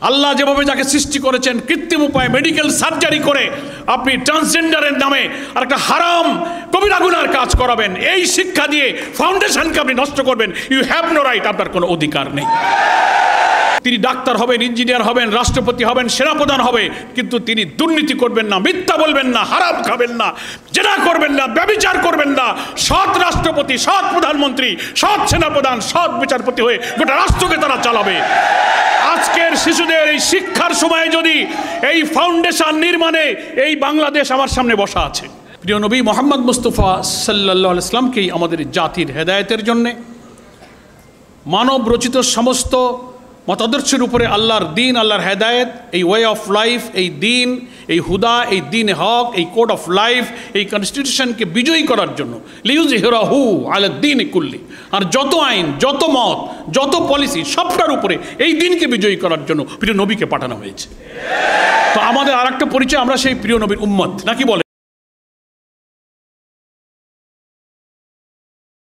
আল্লাহ যেভাবে যাকে সৃষ্টি করেছেন কৃত্রিম উপায়ে মেডিকেল সার্জারি করে আপনি ট্রান্সজেন্ডারের নামে আর একটা হারাম কবিরা গুনার কাজ করাবেন, এই শিক্ষা দিয়ে ফাউন্ডেশনকে আপনি নষ্ট করবেন, ইউ হ্যাভ নো রাইট, আপনার কোনো অধিকার নেই। তিনি ডাক্তার হবেন, ইঞ্জিনিয়ার হবেন, রাষ্ট্রপতি হবেন, সেনাপ্রধান হবে, কিন্তু তিনি দুর্নীতি করবেন না, মিথ্যা বলবেন না, হারাম খাবেন না, জেনা করবেন না, ব্যভিচার করবেন না। সৎ রাষ্ট্রপতি, সৎ প্রধানমন্ত্রী, সৎ সেনাপ্রধান, সৎ বিচারপতি হয়ে গোটা রাষ্ট্রকে তারা চালাবে। আজকের শিশুদের এই শিক্ষার সময় যদি এই ফাউন্ডেশন নির্মাণে এই বাংলাদেশ আমার সামনে বসা আছে। প্রিয় নবী মোহাম্মদ মুস্তাফা সাল্লাল্লাহু আলাইহি ওয়াসাল্লামকেই আমাদের জাতির হেদায়েতের জন্যে, মানব রচিত সমস্ত মতাদর্শের উপরে আল্লাহর দিন, আল্লাহর হেদায়েত, এই ওয়ে অফ লাইফ, এই দিন, এই হুদা, এই দিন হক, এই কোড অফ লাইফ, এই কনস্টিটিউশনকে বিজয়ী করার জন্য লিইউযহিরাহু আলাদ-দীন কুল্লি, আর যত আইন, যত মত, যত পলিসি সবটার উপরে এই দিনকে বিজয়ী করার জন্য প্রিয় নবীকে পাঠানো হয়েছে। তো আমাদের আর একটা পরিচয়, আমরা সেই প্রিয় নবীর উম্মত, নাকি বলেন?